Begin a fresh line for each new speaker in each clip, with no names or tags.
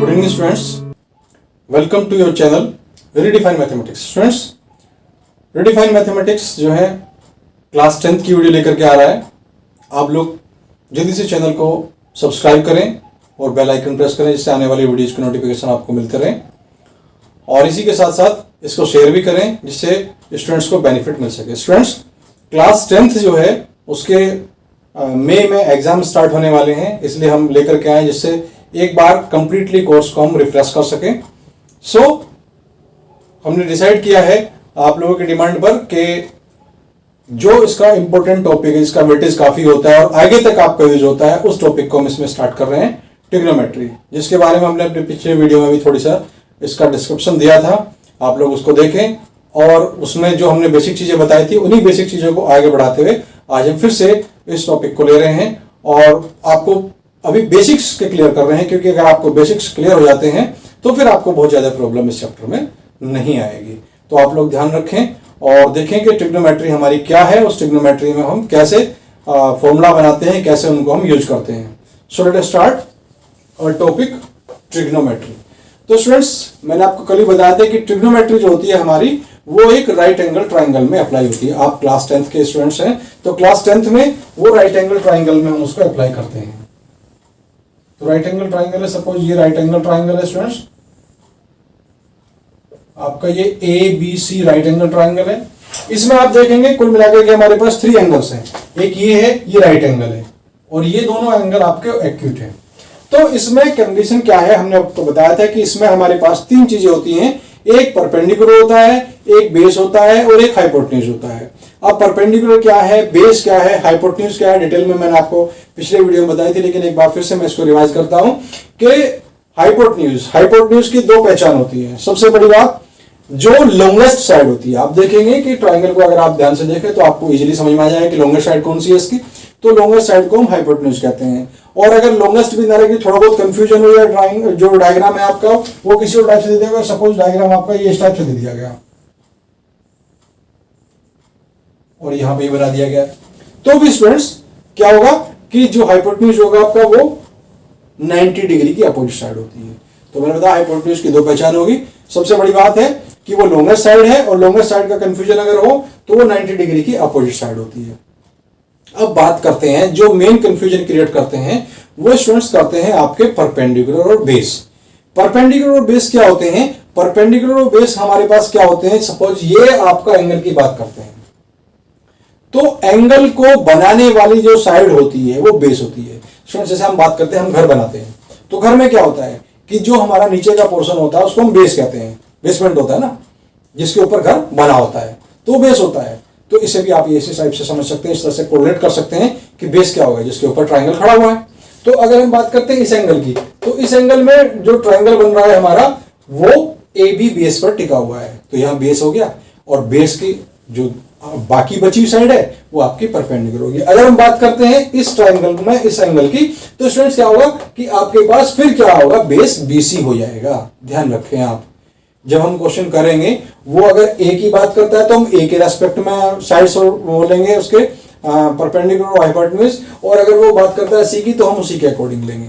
Good evening students, welcome to your channel redefine mathematics. Students, redefine mathematics जो है class 10th की video लेकर के आ रहा है। आप लोग जल्दी से चैनल को सब्सक्राइब करें और बेल आइकन प्रेस करें, जिससे आने वाली वीडियोज़ की नोटिफिकेशन आपको मिलते रहें। और इसी के साथ साथ इसको शेयर भी करें, जिससे स्टूडेंट्स को बेनिफिट मिल सके। स्टूडेंट्स, क्लास 10th जो है उसके मई में एग्जाम स्टार्ट होने वाले हैं, इसलिए हम लेकर के आए जिससे एक बार कंप्लीटली कोर्स को हम रिफ्रेश कर सकें। सो हमने डिसाइड किया है आप लोगों की डिमांड पर कि जो इसका इंपॉर्टेंट टॉपिक है, इसका वेटेज काफी होता है और आगे तक आपका यूज होता है, उस टॉपिक को हम इसमें स्टार्ट कर रहे हैं, ट्रिग्नोमेट्री, जिसके बारे में हमने अपने पिछले वीडियो में भी थोड़ी सा इसका डिस्क्रिप्शन दिया था। आप लोग उसको देखें और उसमें जो हमने बेसिक चीजें बताई थी, उन्हीं बेसिक चीजों को आगे बढ़ाते हुए आज हम फिर से इस टॉपिक को ले रहे हैं और आपको अभी बेसिक्स के क्लियर कर रहे हैं, क्योंकि अगर आपको बेसिक्स क्लियर हो जाते हैं तो फिर आपको बहुत ज्यादा प्रॉब्लम इस चैप्टर में नहीं आएगी। तो आप लोग ध्यान रखें और देखें कि ट्रिग्नोमेट्री हमारी क्या है, उस ट्रिग्नोमेट्री में हम कैसे फॉर्मूला बनाते हैं, कैसे उनको हम यूज करते हैं। सो लेट अस स्टार्ट और टॉपिक ट्रिग्नोमेट्री। तो स्टूडेंट्स, मैंने आपको कल ही बताया था कि ट्रिग्नोमेट्री जो होती है हमारी, वो एक राइट एंगल ट्राइंगल में अप्लाई होती है। आप क्लास 10th के स्टूडेंट्स हैं तो क्लास 10th में वो राइट एंगल ट्राइंगल में हम उसको अप्लाई करते हैं। तो राइट एंगल ट्राइंगल है, सपोज ये राइट एंगल ट्राइंगल है स्टूडेंट्स, आपका ये ABC राइट एंगल ट्राइंगल है। इसमें आप देखेंगे कुल मिलाकर के हमारे पास 3 एंगल्स हैं। एक ये है, ये राइट एंगल है और ये दोनों एंगल आपके एक्यूट हैं। तो इसमें कंडीशन क्या है, हमने आपको बताया था कि इसमें हमारे पास 3 चीजें होती हैं। एक परपेंडिकुलर होता है, एक बेस होता है और एक हाइपोटेन्यूज होता है। अब परपेंडिकुलर क्या है, बेस क्या है, हाइपोटेन्यूज क्या है, डिटेल में मैंने आपको पिछले वीडियो में बताई थी, लेकिन एक बार फिर से मैं इसको रिवाइज करता हूं कि हाइपोटेन्यूज की 2 पहचान होती है। सबसे बड़ी बात, जो लॉन्गेस्ट साइड होती है, आप देखेंगे कि ट्राइंगल को अगर आप ध्यान से देखें तो आपको इजीली समझ में आ जाएगा कि लॉन्गेस्ट साइड कौन सी है इसकी। तो लॉन्गेस्ट साइड को हम हाइपोटेन्यूज कहते हैं। और अगर लॉन्गेस्ट भी ना रहे, थोड़ा बहुत कंफ्यूजन हो या ड्राइंग जो डायग्राम है आपका वो किसी और टाइप से दे दिया गया, सपोज डायग्राम आपका ये इस टाइप से दे दिया गया और यहां पे बना दिया गया, तो भी स्टूडेंट्स क्या होगा कि जो हाइपोटेन्यूज होगा आपका वो 90 डिग्री की अपोजिट साइड होती है। तो मैंने बताया हाइपोटेन्यूज की 2 पहचान होगी। सबसे बड़ी बात है कि वो लॉन्गेस्ट साइड है और लॉन्गेस्ट साइड का कंफ्यूजन अगर हो तो वो 90 डिग्री की अपोजिट साइड होती है। अब बात करते हैं, जो मेन कंफ्यूजन क्रिएट करते हैं वो स्टूडेंट्स करते हैं आपके परपेंडिकुलर और बेस। परपेंडिकुलर और बेस क्या होते हैं? परपेंडिकुलर और बेस हमारे पास क्या होते हैं, सपोज ये आपका एंगल की बात करते हैं तो एंगल को बनाने वाली जो साइड होती है वो बेस होती है। स्टूडेंट्स, जैसे हम बात करते हैं, हम घर बनाते हैं तो घर में क्या होता है कि जो हमारा नीचे का पोर्शन होता है उसको हम बेस कहते हैं। बेसमेंट होता है ना, जिसके ऊपर घर बना होता है, तो बेस होता है। तो इसे भी आप इसी टाइप से समझ सकते हैं, इस तरह से कोरिलेट कर सकते हैं कि बेस क्या होगा, जिसके ऊपर ट्राइंगल खड़ा हुआ है। तो अगर हम बात करते हैं इस एंगल की, तो इस एंगल में जो ट्राइंगल बन रहा है हमारा वो AB बेस पर टिका हुआ है। तो यहां बेस हो गया और बेस की जो बाकी बची हुई साइड है वो आपकी परपेंडिकुलर होगी। अगर हम बात करते हैं इस ट्राइंगल में, इस एंगल की, तो स्टूडेंट्स क्या होगा कि आपके पास फिर क्या होगा, बेस BC हो जाएगा। ध्यान रखें आप, जब हम क्वेश्चन करेंगे वो अगर A की बात करता है तो हम A के रेस्पेक्ट में साइड्स बोलेंगे उसके परपेंडिकुलर और हाइपोटेन्यूज, और अगर वो बात करता है C की तो हम उसी के अकॉर्डिंग लेंगे।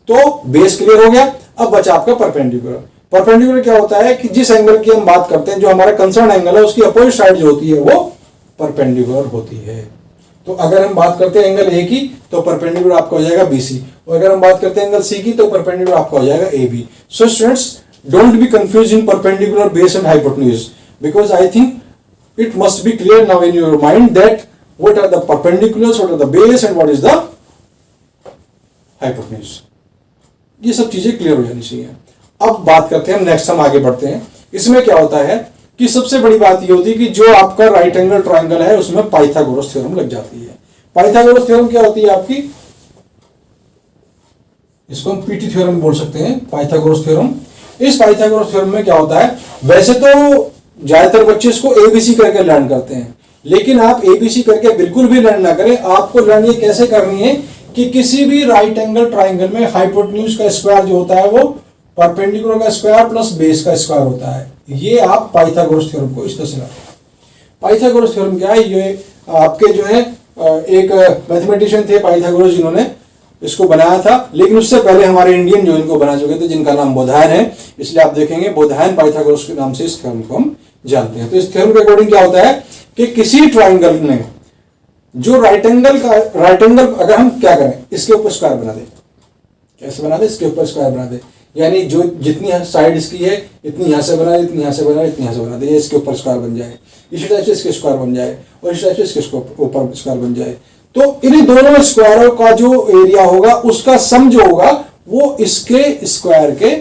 तो बेस क्लियर हो गया। अब बचा आपका परपेंडिकुलर। परपेंडिकुलर क्या होता है कि जिस एंगल की हम बात करते हैं, जो हमारा कंसर्न एंगल है, उसकी अपोजिट साइड जो होती है वो परपेंडिकुलर होती है। तो अगर हम बात करते हैं एंगल A की तो परपेंडिकुलर आपका हो जाएगा BC, और अगर हम बात करते हैं एंगल C की तो परपेंडिकुलर आपका हो जाएगा AB। So students, don't be confused in perpendicular, base and hypotenuse, because I think it must be clear now in your mind that what are the perpendiculars, what are the base and what is the hypotenuse। ये सब चीजें clear हो जानी चाहिए। अब बात करते हैं, नेक्स्ट हम आगे बढ़ते हैं। इसमें क्या होता है कि सबसे बड़ी बात ये होती है कि जो आपका राइट एंगल ट्राइंगल है उसमें पाइथागोरस थ्योरम लग जाती है। पाइथागोरस थ्योरम क्या होती है आपकी, इसको हम PT थ्योरम बोल सकते हैं, पाइथागोरस थ्योरम। इस पाइथागोरस थ्योरम में क्या होता है, वैसे तो ज्यादातर बच्चे इसको ABC करके लर्न करते हैं, लेकिन आप ABC करके बिल्कुल भी लर्न ना करें। आपको लर्न ये कैसे करनी है कि किसी भी राइट एंगल ट्राइंगल में हाइपोटेन्यूज का स्क्वायर जो होता है वो परपेंडिकुलर का स्क्वायर प्लस बेस का स्क्वायर होता है। ये आप पाइथागोरस थ्योरम को इस तरह से रखें। पाइथागोरस थ्योरम क्या है, ये आपके जो है एक मैथमेटिशियन थे पाइथागोरस, जिन्होंने इसको बनाया था, लेकिन उससे पहले हमारे इंडियन जो इनको बना चुके थे, जिनका नाम बोधायन है, इसलिए आप देखेंगे बोधायन पाइथागोरस के नाम से इस थ्योरम को हम जानते हैं। तो इस थ्योरम के अकॉर्डिंग क्या होता है कि किसी ट्राइंगल में जो राइट एंगल अगर हम क्या करें, इसके ऊपर स्क्वायर बना दें। कैसे बना दे? इसके ऊपर स्क्वायर बना दे, यानी जो जितनी साइड इसकी है इतनी यहां से बना दे, इतनी यहां से बना दे, इतनी यहां से बना दे, ये इसके ऊपर स्क्वायर बन जाए। इसी टाइप से इसके स्क्वायर बन जाए और इस टाइप से इसके ऊपर स्क्वायर बन जाए। तो इन दोनों स्क्वायरों का जो एरिया होगा उसका सम जो होगा वो इसके स्क्वायर के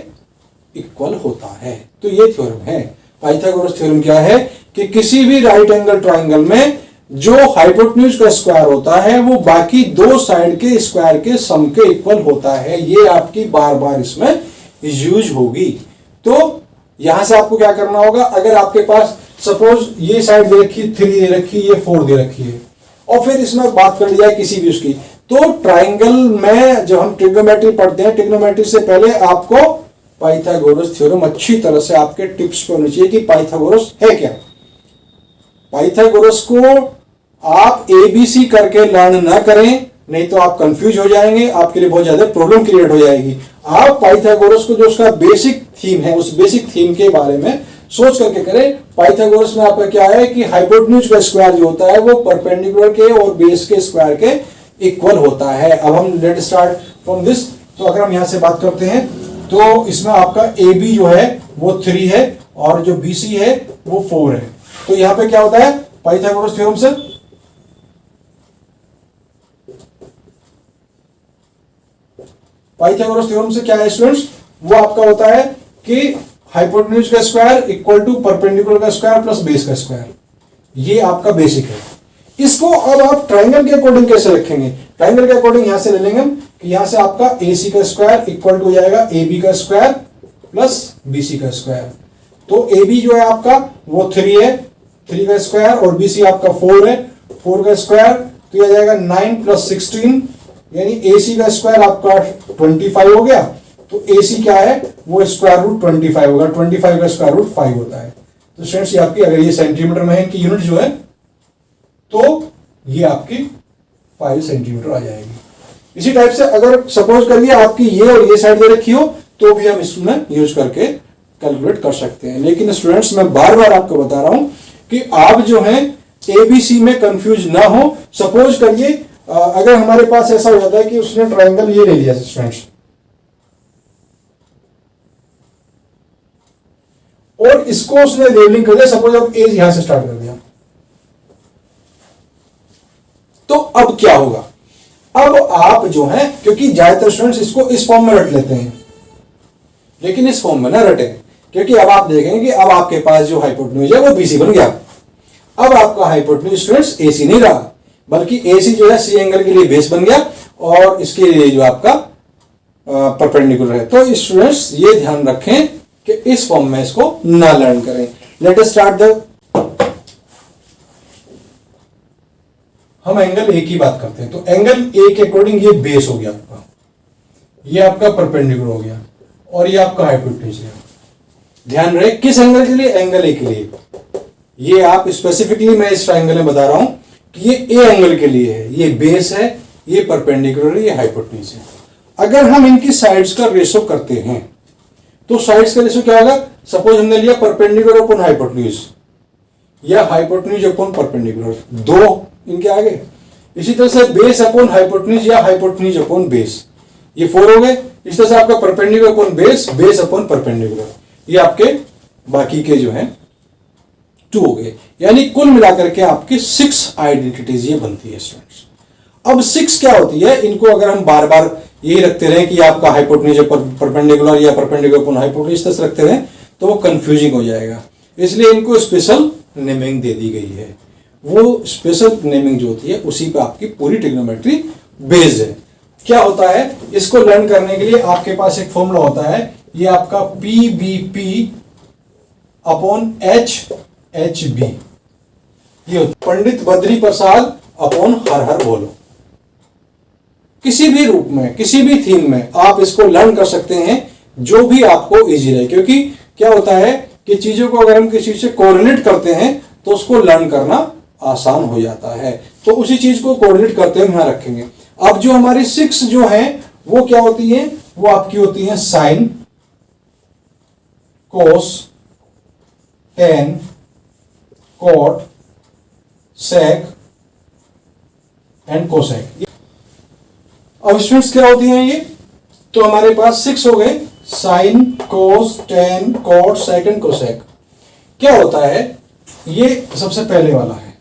इक्वल होता है। तो ये थ्योरम है पाइथागोरस थ्योरम। क्या है कि किसी भी राइट एंगल ट्राइंगल में जो हाइपोटेन्यूज का स्क्वायर होता है वो बाकी दो साइड के स्क्वायर के सम के इक्वल होता है। ये आपकी बार बार इसमें यूज होगी। तो यहां से आपको क्या करना होगा, अगर आपके पास सपोज ये साइड दे रखी 3 दे रखी, ये 4 दे रखी है, और फिर इसमें बात कर ली जाए किसी भी उसकी, तो ट्राइंगल में जब हम ट्रिग्नोमेट्री पढ़ते हैं, ट्रिग्नोमेट्री से पहले आपको पाइथागोरस थ्योरम अच्छी तरह से आपके टिप्स पे होनी चाहिए कि पाइथागोरस है क्या। पाइथागोरस को आप एबीसी करके लर्न ना करें, नहीं तो आप कंफ्यूज हो जाएंगे, आपके लिए बहुत ज्यादा प्रॉब्लम क्रिएट हो जाएगी। आप पाइथागोरस को जो उसका बेसिक थीम है, उस बेसिक थीम के बारे में सोच करके करें। पाइथागोरस में आपका क्या है कि हाइपोटेन्यूज का स्क्वायर जो होता है वो परपेंडिकुलर के और बेस के स्क्वायर के इक्वल होता है। अब हम लेट स्टार्ट फ्रॉम दिस। तो अगर हम यहां से बात करते हैं तो इसमें आपका ए बी जो है वो 3 है और जो बी सी है वो 4 है। तो यहां पे क्या होता है पाइथागोरस थ्योरम से, पाइथागोरस थ्योरम से क्या है स्टूडेंट्स, वो आपका होता है कि हाइपोटेन्यूज का स्क्वायर इक्वल टू परपेंडिकुलर का स्क्वायर प्लस बेस का स्क्वायर। ये आपका बेसिक है। इसको अब आप ट्राइंगल के अकॉर्डिंग कैसे रखेंगे? ट्राइंगल के अकॉर्डिंग यहां से ले लेंगे कि यहां से आपका ए सी का स्क्वायर इक्वल टू हो जाएगा ए बी का स्क्वायर प्लस बी सी का स्क्वायर। तो ए बी जो है आपका वो 3 है, 3 का स्क्वायर, और बी सी आपका 4 है, 4 का स्क्वायर, तो यह जाएगा 9 प्लस 16, यानी ए सी का स्क्वायर आपका 25 हो गया। तो ए सी क्या है वो स्क्वायर रूट 25 होगा, 25 का स्क्वायर रूट 5 होता है। तो स्टूडेंट्स ये आपकी, अगर ये सेंटीमीटर में है कि यूनिट जो है, तो ये आपकी 5 सेंटीमीटर आ जाएगी। इसी टाइप से अगर सपोज कर लिया आपकी ये और ये साइड दे रखी हो तो भी हम इसमें यूज करके कैलकुलेट कर सकते हैं। लेकिन स्टूडेंट्स मैं बार बार आपको बता रहा हूं कि आप जो है एबीसी में कंफ्यूज ना हो। सपोज करिए अगर हमारे पास ऐसा हो जाता है कि उसने ट्राइंगल ये ले लिया स्टूडेंट्स, और इसको उसने लेवलिंग कर दिया, सपोज अब ए यहां से स्टार्ट कर दिया, तो अब क्या होगा? अब आप जो है, क्योंकि ज्यादातर स्टूडेंट्स इसको इस फॉर्म में रट लेते हैं, लेकिन इस फॉर्म में ना रटे, क्योंकि अब आप देखेंगे कि अब आपके पास जो हाइपोटेन्यूज है वो बीसी बन गया। अब आपका हाइपोटेन्यूज स्टूडेंट्स एसी नहीं रहा, बल्कि एसी जो है सी एंगल के लिए बेस बन गया और इसके लिए जो आपका परपेंडिकुलर है। तो स्टूडेंट्स ये ध्यान रखें कि इस फॉर्म में इसको ना लर्न करें। लेट अस स्टार्ट द, हम एंगल ए की बात करते हैं। तो एंगल ए के अकॉर्डिंग ये बेस हो गया आपका, ये आपका परपेंडिकुलर हो गया और ये आपका हाइपोटेन्यूज है। ध्यान रहे किस एंगल के लिए? एंगल ए के लिए। ये आप स्पेसिफिकली मैं इस ट्राइंगल में बता रहा हूं कि ये ए एंगल के लिए है, ये बेस है, ये परपेंडिकुलर है, ये हाइपोटेन्यूज है। अगर हम इनकी साइड्स का रेशो करते हैं तो साइड्स का रेशो क्या होगा? सपोज हमने लिया परपेंडिकुलर अपॉन हाइपोटेन्यूज या हाइपोटेन्यूज अपॉन परपेंडिकुलर, दो इनके आगे। इसी तरह से बेस अपॉन हाइपोटेन्यूज या हाइपोटेन्यूज अपॉन बेस, ये 4 हो गए। इस तरह से आपका perpendicular upon base, base upon perpendicular, ये आपके बाकी के जो हैं 2 हो गए। यानी कुल मिलाकर के आपकी 6 आइडेंटिटीज ये बनती है स्टूडेंट्स। अब 6 क्या होती है? इनको अगर हम बार बार यही रखते रहे कि आपका हाइपोटेन्यूज परपेंडिकुलर या परपेंडिकुलर अपॉन हाइपोटेन्यूज इस तरह से रखते रहे तो वो कंफ्यूजिंग हो जाएगा। इसलिए इनको स्पेशल नेमिंग दे दी गई है। वो स्पेशल नेमिंग जो होती है उसी पे आपकी पूरी ट्रिग्नोमेट्री बेस्ड है। क्या होता है? इसको लर्न करने के लिए आपके पास एक फॉर्मूला होता है, ये आपका P B P upon H H B, ये पंडित बद्री प्रसाद अपॉन हर हर बोलो। किसी भी रूप में, किसी भी थीम में आप इसको लर्न कर सकते हैं, जो भी आपको इजी रहे। क्योंकि क्या होता है कि चीजों को अगर हम किसी से कोरिलेट करते हैं तो उसको लर्न करना आसान हो जाता है। तो उसी चीज को कोरिलेट करते हुए यहां रखेंगे। अब जो हमारी 6 जो है वो क्या होती है, वो आपकी होती है sine, cos, tan, cot, sec and cosec. अब स्टूडेंट्स क्या होती हैं ये, तो हमारे पास 6 हो गए, sine, cos, tan, cot, sec and cosec. क्या होता है, ये सबसे पहले वाला है।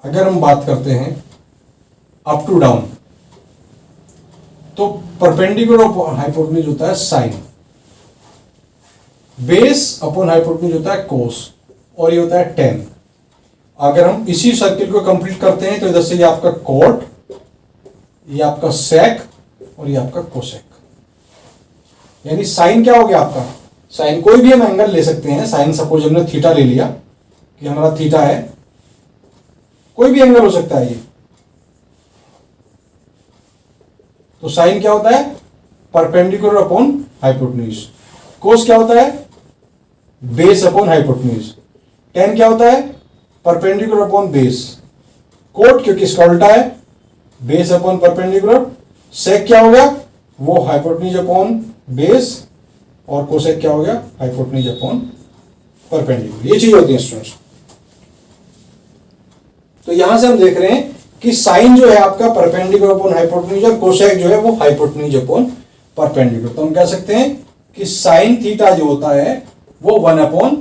अगर हम बात करते हैं अप टू डाउन, तो परपेंडिकुलर अपॉन हाइपोटेन्यूज होता है साइन, बेस अपॉन हाइपोटेन्यूज होता है कोस, और ये होता है टेन। अगर हम इसी सर्किल को कंप्लीट करते हैं तो इधर से ये आपका कॉट, ये आपका सेक और ये आपका कोसेक। यानी साइन क्या हो गया आपका, साइन कोई भी हम एंगल ले सकते हैं। साइन सपोज हमने थीटा ले लिया कि हमारा थीटा है, कोई भी एंगल हो सकता है ये। तो साइन क्या होता है, परपेंडिकुलर अपॉन हाइपोटेन्यूज। कोस क्या होता है, बेस अपॉन हाइपोटेन्यूज। टेन क्या होता है, परपेंडिकुलर अपॉन बेस। कोट क्योंकि इसका उल्टा है, बेस अपॉन परपेंडिकुलर। सेक क्या हो गया, वो हाइपोटेन्यूज अपॉन बेस, और कोसेक क्या हो गया, हाइपोटेन्यूज अपॉन परपेंडिकुलर। ये चीज होती है स्टूडेंट्स। तो यहां से हम देख रहे हैं कि साइन जो है आपका परपेंडिकुलर अपॉन हाइपोटेन्यूज, और कोसेक जो है वो हाइपोटेन्यूज अपॉन परपेंडिकुलर। तो हम कह सकते हैं कि साइन थीटा जो होता है वो 1 अपॉन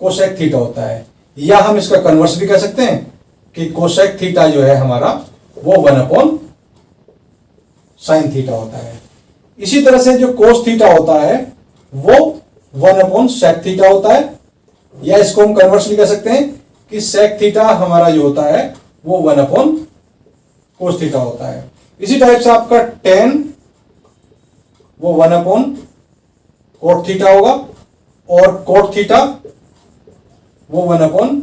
कोसेक थीटा होता है, या हम इसका कन्वर्स भी कह सकते हैं कि कोसेक थीटा जो है हमारा वो 1 अपॉन साइन थीटा होता है। इसी तरह से जो कोस थीटा होता है वो 1 अपॉन सेक थीटा होता है, या इसको हम कन्वर्स भी कह सकते हैं कि सेक थीटा हमारा जो होता है वो 1 अपॉन कोस थीटा होता है। इसी टाइप से आपका टेन वो 1 अपॉन कोट थीटा होगा, और कोट थीटा वो 1 अपॉन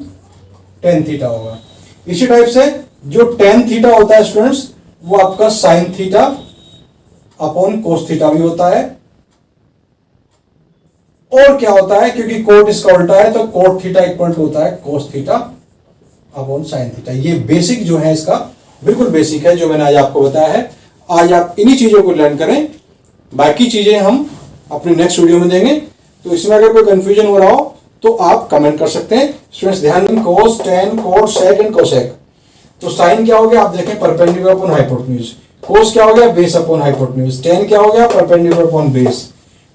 टेन थीटा होगा। इसी टाइप से जो टेन थीटा होता है स्टूडेंट्स, वो आपका sine theta upon cos theta भी होता है। और क्या होता है, क्योंकि कोट इसका उल्टा है, तो कोट थीटा इक्वल टू होता है cos theta upon sine theta. ये बेसिक जो है इसका बिल्कुल बेसिक है जो मैंने आज आपको बताया है। आज आप इन्हीं चीजों को लर्न करें, बाकी चीजें हम अपने नेक्स्ट वीडियो में देंगे। तो इसमें अगर कोई कंफ्यूजन हो रहा हो तो आप कमेंट कर सकते हैं। स्टूडेंट्स ध्यान दें, cos, tan, cot, sec and cosec. तो साइन क्या हो गया, आप देखें परपेंडिकुलर अपॉन हाइपोटेन्यूज। कोस क्या हो गया, बेस अपॉन हाइपोटेन्यूज। टेन क्या हो गया, परपेंडिकुलर अपॉन बेस।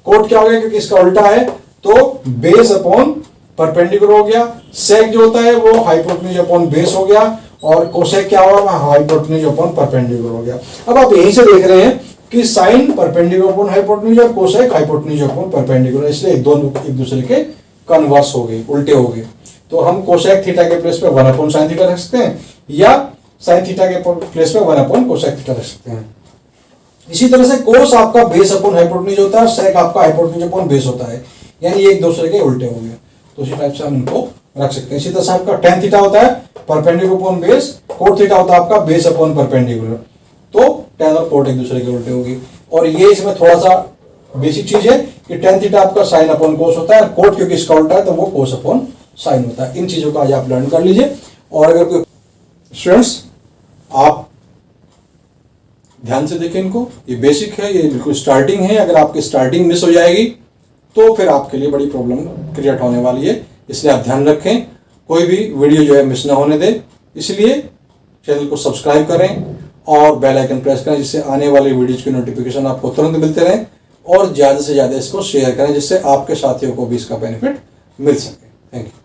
कोट क्या हो गया, क्योंकि इसका उल्टा है तो बेस अपॉन परपेंडिकुलर हो गया। सेक जो होता है वो हाइपोटेन्यूज अपॉन बेस हो गया, और कोसेक क्या होगा, हाइपोटेन्यूज अपॉन परपेंडिकुलर हो गया। अब आप यहीं से देख रहे हैं कि साइन परपेंडिकुलर अपॉन हाइपोटेन्यूज और कोसेक हाइपोटेन्यूज अपॉन परपेंडिकुलर, इसलिए दोनों एक दूसरे के कन्वर्स हो गए, उल्टे हो गए। तो हम कोसेक थीटा के प्लेस पे 1 अपॉन साइन थीटा रख सकते हैं, या साइन थीटा के प्लेस पे 1 अपॉन कोसेक थीटा रख सकते हैं। इसी तरह से कोस आपका बेस अपॉन हाइपोटेन्यूज होता है, सेक आपका हाइपोटेन्यूज अपॉन बेस होता है, यानी ये एक दूसरे के उल्टे हो गए। तो इसी टाइप से हम इनको रख सकते हैं। इसी तरह से आपका टेन थीटा होता है perpendicular upon base, cot theta होता है आपका बेस अपॉन परपेंडिकुलर। तो टेन और कोट एक दूसरे के उल्टे होगी। और ये इसमें थोड़ा सा बेसिक चीज है कि टेन थीटा आपका साइन अपॉन कोस होता है, कोट क्योंकि इसका उल्टा है तो वो कोस अपॉन साइन होता है। इन चीजों को आज आप लर्न कर लीजिए। और अगर कोई स्टूडेंट्स आप ध्यान से देखें इनको, ये बेसिक है, ये बिल्कुल स्टार्टिंग है। अगर आपकी स्टार्टिंग मिस हो जाएगी तो फिर आपके लिए बड़ी प्रॉब्लम क्रिएट होने वाली है, इसलिए आप ध्यान रखें कोई भी वीडियो जो है मिस ना होने दें। इसलिए चैनल को सब्सक्राइब करें और बेल आइकन प्रेस करें, जिससे आने वाले वीडियोज की नोटिफिकेशन आपको तुरंत मिलते रहें। और ज़्यादा से ज़्यादा इसको शेयर करें, जिससे आपके साथियों को भी इसका बेनिफिट मिल सके। Thank you.